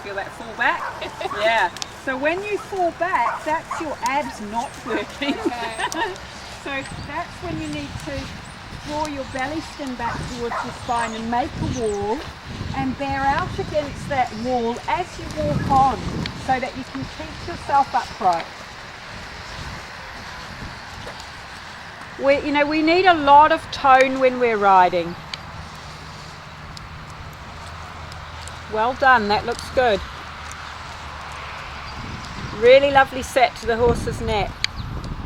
feel that fall back? Yeah. So when you fall back, that's your abs not working. Okay. So that's when you need to draw your belly skin back towards your spine and make a wall and bear out against that wall as you walk on so that you can keep yourself upright. We need a lot of tone when we're riding. Well done, that looks good. Really lovely set to the horse's neck.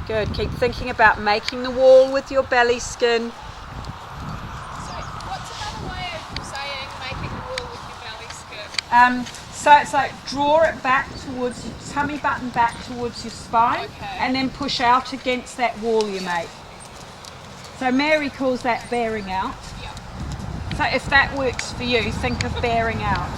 Good, keep thinking about making the wall with your belly skin. So what's another way of saying making a wall with your belly skin? So it's like draw it back towards your tummy button, back towards your spine, Okay. and then push out against that wall you make. So Mary calls that bearing out. Yeah. So if that works for you, think of bearing out.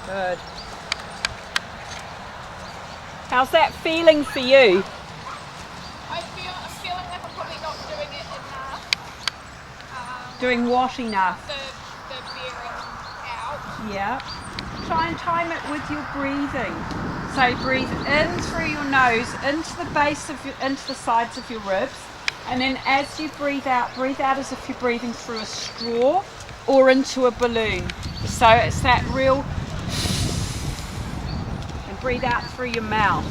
Good. How's that feeling for you? I'm feeling like I'm probably not doing it enough. Doing what enough? The bearing out. Yeah. Try and time it with your breathing. So breathe in through your nose into the base of into the sides of your ribs, and then as you breathe out as if you're breathing through a straw or into a balloon. So it's that real, and breathe out through your mouth.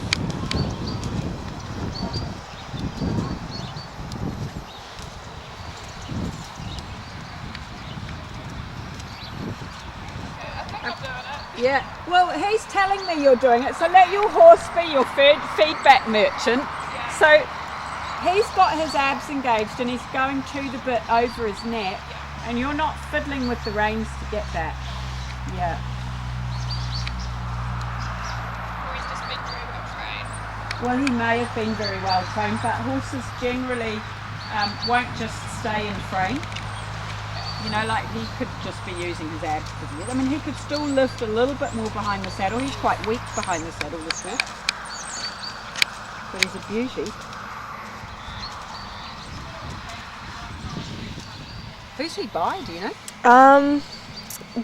Yeah, well, he's telling me you're doing it, so let your horse be your feedback merchant. Yeah. So he's got his abs engaged and he's going to the bit over his neck, and you're not fiddling with the reins to get that. Yeah. Or he's just been very well trained. Well, he may have been very well trained, but horses generally won't just stay in frame. Like he could just be using his abs to do it. I mean, he could still lift a little bit more behind the saddle. He's quite weak behind the saddle, this horse. But he's a beauty. Who's he by, do you know?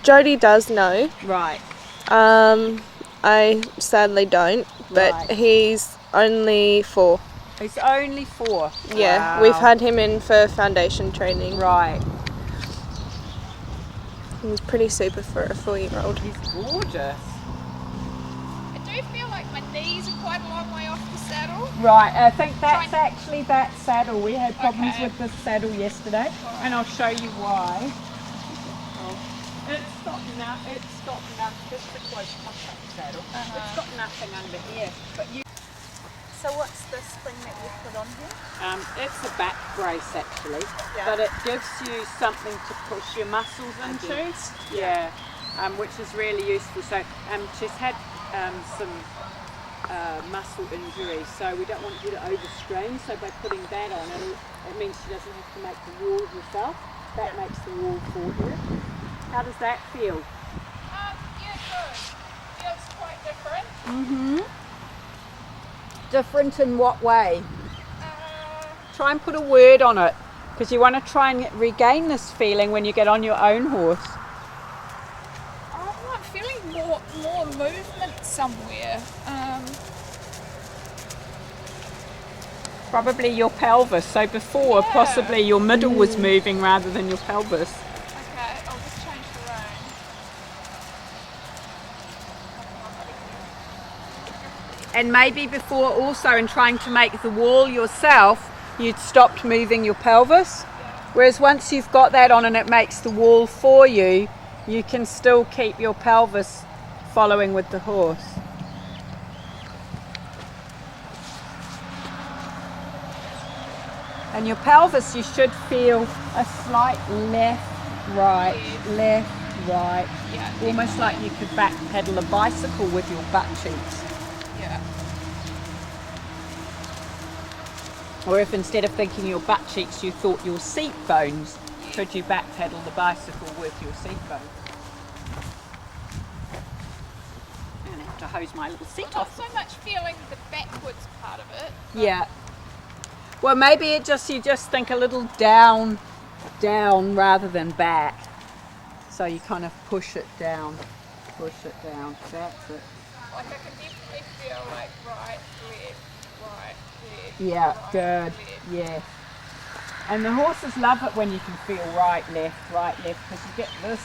Jody does know. Right. I sadly don't, but Right. he's only 4. He's only 4. Yeah, Wow. we've had him in for foundation training. Right. He's pretty super for a 4-year-old. He's gorgeous. I do feel like my knees are quite a long way off the saddle. Right, I think that's actually that saddle. We had problems Okay. with this saddle yesterday, and I'll show you why. It's got enough, just a close contact saddle. It's got nothing under here. But So what's the spring that you've put on here? it's a back brace actually, Yeah. but it gives you something to push your muscles into. Yeah, which is really useful. So she's had some muscle injury, so we don't want you to overstrain. So by putting that on, it means she doesn't have to make the wall herself. That makes the wall for her. How does that feel? Yeah, good. Feels quite different. Mm-hmm. Different in what way? Try and put a word on it, because you want to try and regain this feeling when you get on your own horse. I'm feeling more movement somewhere. Probably your pelvis. So before, Yeah. possibly your middle was moving rather than your pelvis. Okay, I'll just change the rein. And maybe before also in trying to make the wall yourself, you'd stopped moving your pelvis. Whereas once you've got that on and it makes the wall for you, you can still keep your pelvis following with the horse. And your pelvis, you should feel a slight left, right, Yeah. almost like you could back pedal a bicycle with your butt cheeks. Yeah. Or if instead of thinking your butt cheeks, you thought your seat bones, could you back pedal the bicycle with your seat bones? I'm going to have to hose my little seat Not off. so much feeling the backwards part of it. Yeah. Well, maybe you just think a little down rather than back. So you kind of push it down. That's it. Like I can definitely feel like right, left. Yeah, right, good. left. Yeah. And the horses love it when you can feel right, left, because you get this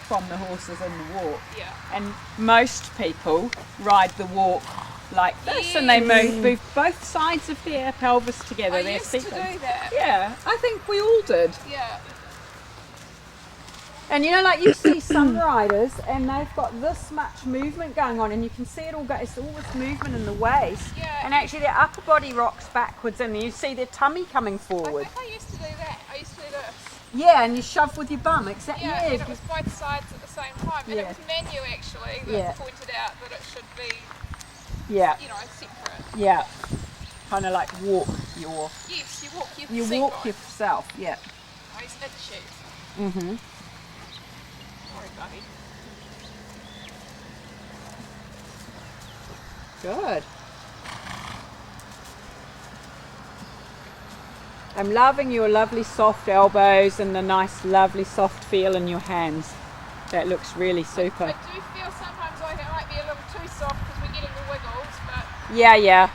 from the horses in the walk. Yeah. And most people ride the walk like this, and they move both sides of their pelvis together. I their used to seat do bones. that. Yeah, I think we all did. Yeah. And you know, like you see some riders, and they've got this much movement going on, and you can see it all go. It's all this movement in the waist, Yeah. and actually their upper body rocks backwards, and you see their tummy coming I forward. think I used to do that. I used to do this. Yeah, and you shove with your bum. Exactly. Yeah, and it was both sides at the same time. And Yeah. it was Manu actually that Yeah. pointed out that it should be, Yeah, separate. yeah. Kind of like walk your. Yes, you walk your You seat walk right. yourself. Yeah. I used to have the shoes. Mhm. Sorry, buddy. Good. I'm loving your lovely soft elbows and the nice lovely soft feel in your hands. That looks really I super. do feel sometimes like it might be a little too soft because we're getting the wiggles, but Yeah.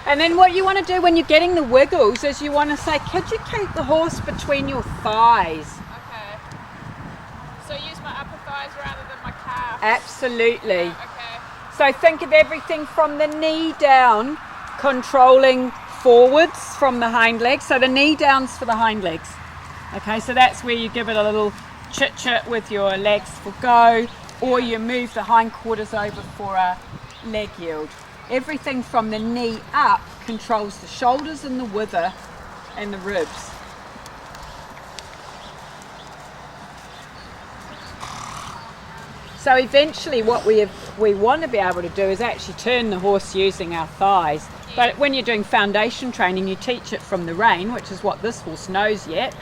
And then what you want to do when you're getting the wiggles is you want to say, could you keep the horse between your thighs? okay. So use my upper thighs rather than my calf. Absolutely. Okay. So think of everything from the knee down, controlling forwards from the hind legs. So the knee down's for the hind legs. Okay, so that's where you give it a little chit with your legs for go, or you move the hindquarters over for a leg yield. Everything from the knee up controls the shoulders and the wither and the ribs. So eventually what we want to be able to do is actually turn the horse using our thighs. But when you're doing foundation training, you teach it from the rein, which is what this horse knows yet.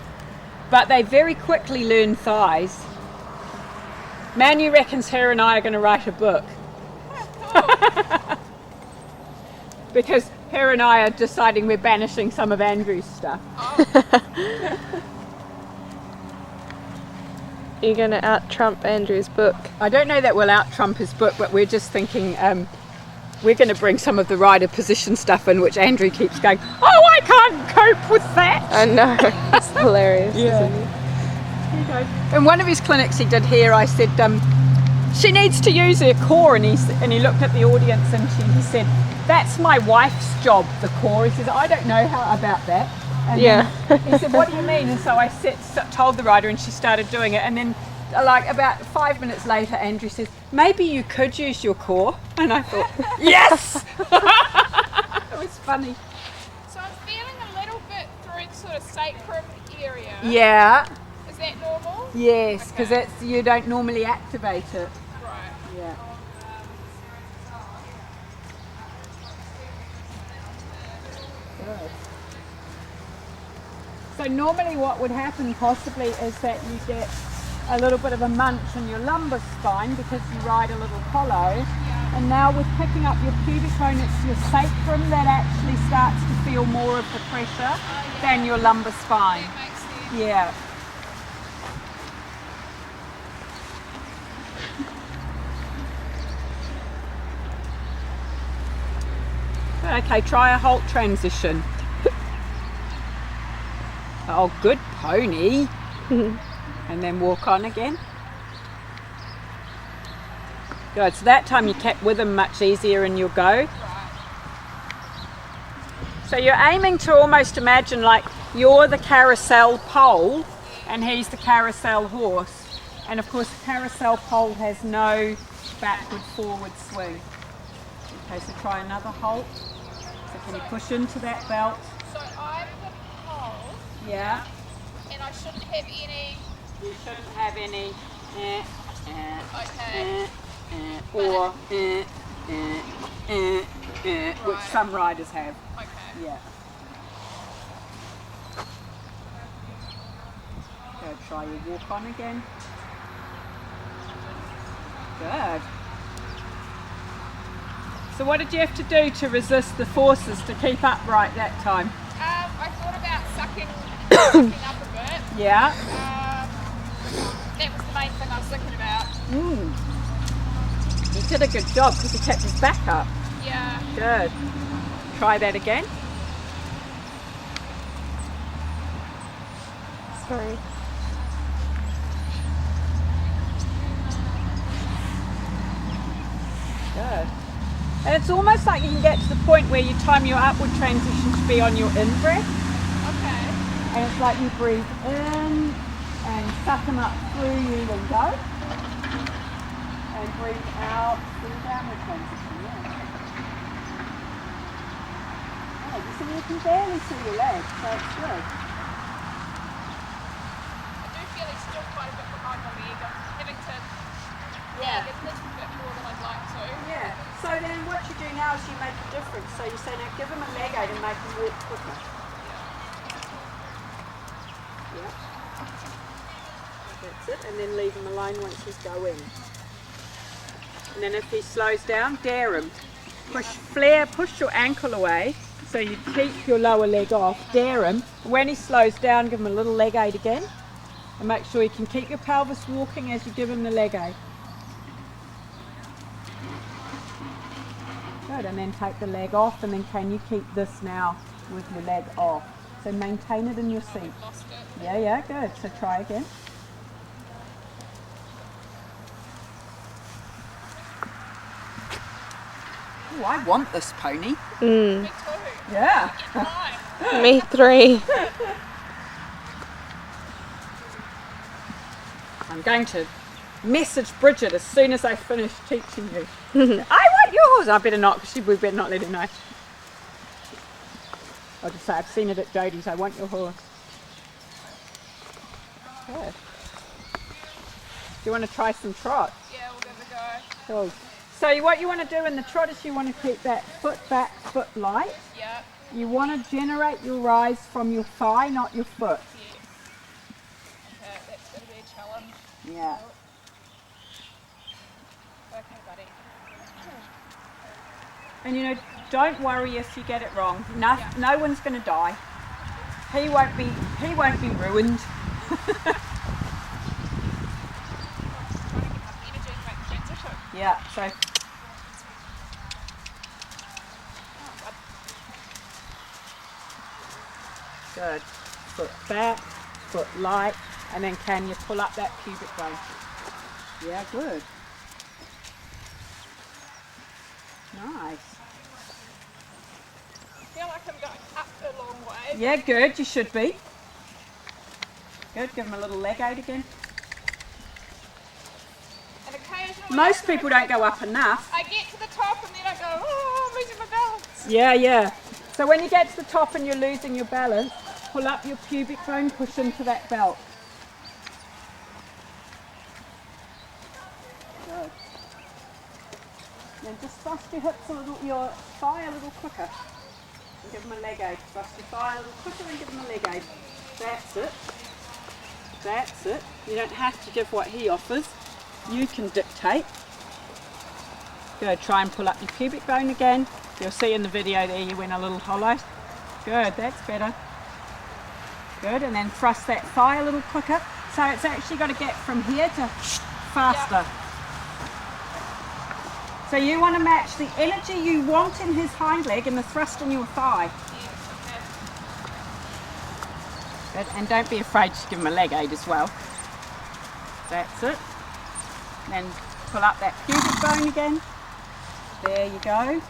But they very quickly learn thighs. Manu reckons her and I are going to write a book. Because her and I are deciding we're banishing some of Andrew's stuff. You're going to out-trump Andrew's book. I don't know that we'll out-trump his book, but we're just thinking we're going to bring some of the rider position stuff in, which Andrew keeps going, oh, I can't cope with that. I know, it's hilarious, Yeah. isn't it? In one of his clinics he did here, I said, she needs to use her core, and he looked at the audience and he said, that's my wife's job, the core. He says, I don't know how about that. And Yeah. he said, what do you mean? And so I told the rider, and she started doing it. And then, like about 5 minutes later, Andrew says, maybe you could use your core. And I thought, yes! It was funny. So I'm feeling a little bit through the sort of sacrum area. Yeah, Is that normal? yes, because Okay. you don't normally activate it. Right. Yeah. Good. So normally what would happen possibly is that you get a little bit of a munch in your lumbar spine because you ride a little hollow. And now with picking up your pubic bone, it's your sacrum that actually starts to feel more of the pressure than your lumbar spine. That makes sense. Yeah. Okay, try a halt transition. Oh, good pony. And then walk on again. Good, so that time you kept with him much easier in your go. So you're aiming to almost imagine like you're the carousel pole and he's the carousel horse. And of course the carousel pole has no backward forward swing. Okay, so try another halt. So can you push into that belt? So I'm the pole, Yeah. and I shouldn't have any. You shouldn't have any Okay. or which Right. some riders have. Okay. Yeah. Go try your walk on again. Good. So what did you have to do to resist the forces to keep upright that time? I thought about sucking up a bit. Yeah. That was the main thing I was thinking about. He did a good job because he kept his back up. Yeah. Good. Try that again. Sorry. Good. And it's almost like you can get to the point where you time your upward transition to be on your in-breath. Okay. And it's like you breathe in and suck them up through you and go. And breathe out through the downward transition. Yeah. Oh, you see, you can barely see your legs, so it's good. I do feel he's still quite a bit behind my leg. I'm having to Yeah. get a little bit more than I'd like to. Yeah. So then what you do now is you make a difference. So you say, now give him a leg aid and make him walk quicker. Yeah. That's it. And then leave him alone once he's going. And then if he slows down, dare him. Push your ankle away so you keep your lower leg off. Dare him. When he slows down, give him a little leg aid again. And make sure you can keep your pelvis walking as you give him the leg aid. Good, and then take the leg off, and then can you keep this now with your leg off? So maintain it in your seat. Lost it. Yeah, good. So try again. Oh, I want this pony. Me too. Yeah. Fine. Me 3. I'm going to message Bridget as soon as I finish teaching you. I want yours. I better not, because we better not let her know. I'll just say I've seen it at Jodie's. I want your horse. Good. Do you want to try some trot? Yeah, we'll give it a go. Cool. So what you want to do in the trot is you want to keep that foot back, foot light. Yeah. You want to generate your rise from your thigh, not your foot. Yes. Okay, that's going to be a challenge. Yeah. Okay, buddy. And you know, don't worry if you get it wrong. No one's going to die. He won't be ruined. Trying to get enough energy to make the transition. Yeah. So good. Foot back, foot light, and then can you pull up that pubic bone? Yeah, good. Nice. I feel like I'm going up a long way. Yeah, good. You should be. Good. Give him a little leg aid again. And occasionally Most people don't go up enough. I get to the top and then I go, oh, I'm losing my balance. Yeah. So when you get to the top and you're losing your balance, pull up your pubic bone, push into that belt. Good. Then just thrust your hips a little, your thigh a little quicker. And give him a leg aid. Thrust your thigh a little quicker and give him a leg aid. That's it. That's it. You don't have to give what he offers. You can dictate. Good. Try and pull up your pubic bone again. You'll see in the video there you went a little hollow. Good. That's better. Good. And then thrust that thigh a little quicker. So it's actually got to get from here to faster. Yeah. So you want to match the energy you want in his hind leg and the thrust in your thigh. Yes, Good. And don't be afraid to give him a leg aid as well. That's it. Then pull up that pubic bone again. There you go.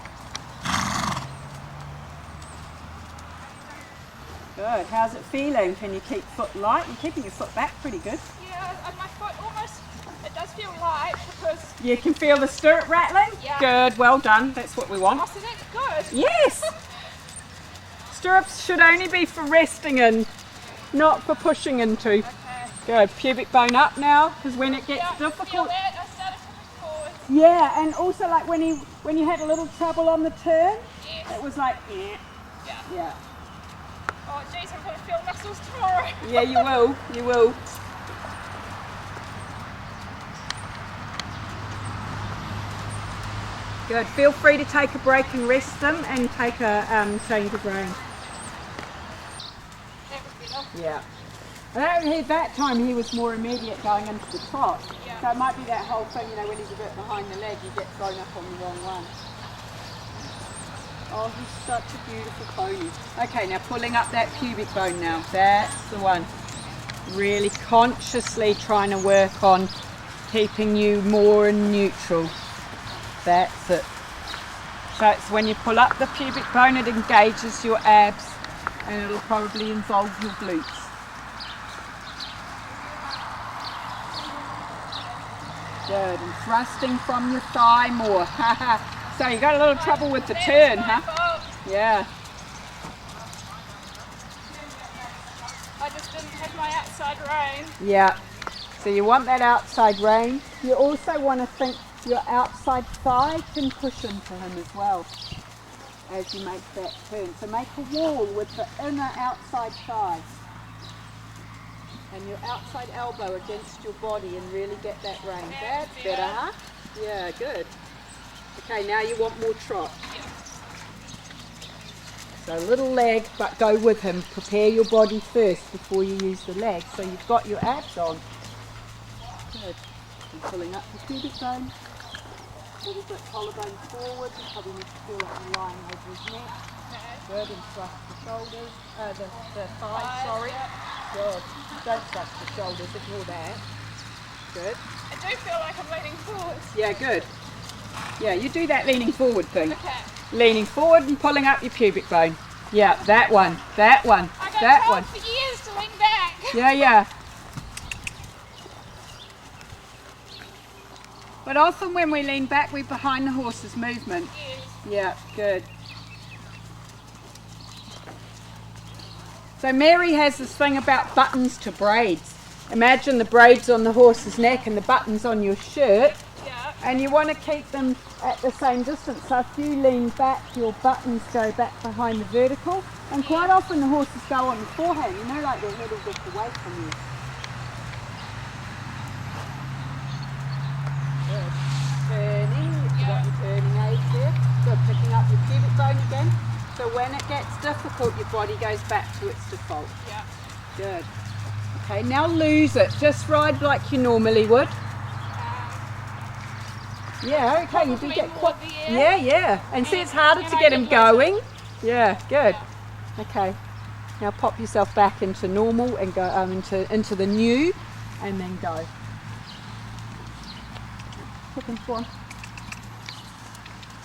Good. How's it feeling? Can you keep foot light? You're keeping your foot back pretty good. okay. Yeah, and my foot almost, it does feel light because, You can feel the stirrup rattling? Yeah. Good. Well done. That's what we want. oh, so that's good. Yes! Stirrups should only be for resting in, not for pushing into. Okay. Good. Pubic bone up now, because when it gets Yeah, I feel difficult. that. I started to push forward. Yeah, and also like when you had a little trouble on the turn, Yes. it was like, yeah. Yeah. Oh, geez, I'm going to feel muscles tomorrow. Yeah, you will. You will. Good. Feel free to take a break and rest them and take a change of rein. That was better. Yeah. That time he was more immediate going into the trot. Yeah. So it might be that whole thing, you know, when he's a bit behind the leg, you get thrown up on the wrong one. Oh, he's such a beautiful pony. Okay, now pulling up that pubic bone now. That's the one. Really consciously trying to work on keeping you more neutral. That's it. So it's when you pull up the pubic bone, it engages your abs and it'll probably involve your glutes. Good, and thrusting from your thigh more. So you got a little trouble with the turn, My huh? fault. Yeah. I just didn't have my outside rein. Yeah. So you want that outside rein. You also want to think your outside thigh can push into him as well as you make that turn. So make a wall with the inner outside thigh and your outside elbow against your body and really get that rein. That's better, huh? Yeah, good. Okay, now you want more trot. So little leg, but go with him. Prepare your body first before you use the leg. So you've got your abs on. Good. And pulling up the pubic bone. A little bit collarbone forward. You probably need to feel like you're lying over his neck. Good. And thrust the shoulders. The thighs, sorry. Good. Don't thrust the shoulders. Ignore that. Good. I do feel like I'm leaning forward. Yeah, good. Yeah, you do that leaning forward thing. Okay. Leaning forward and pulling up your pubic bone. Yeah, that one. That one. I got That told one. for years to lean back. Yeah, yeah. But often when we lean back, we're behind the horse's movement. Yes. Yeah, good. So Mary has this thing about buttons to braids. Imagine the braids on the horse's neck and the buttons on your shirt, Yeah. and you want to keep them at the same distance. So if you lean back, your buttons go back behind the vertical, and quite often the horses go on the forehand, you know, like their head will get away from you. Good. Turning, you've got your turning aid there. Good, picking up your pubic bone again. So when it gets difficult, your body goes back to its default. Yeah. Good. Okay, now lose it. Just ride like you normally would. Yeah, okay, you do Probably get more quite. the air. Yeah, yeah. And see, it's harder and to I get get him lost. going. Yeah, good. Okay. Now pop yourself back into normal and go into the new, and then go. Hook and form.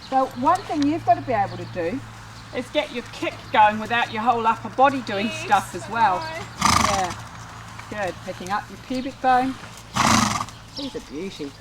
So one thing you've got to be able to do is get your kick going without your whole upper body doing Yes, stuff as I well. know. Yeah. Good. Picking up your pubic bone. He's a beauty.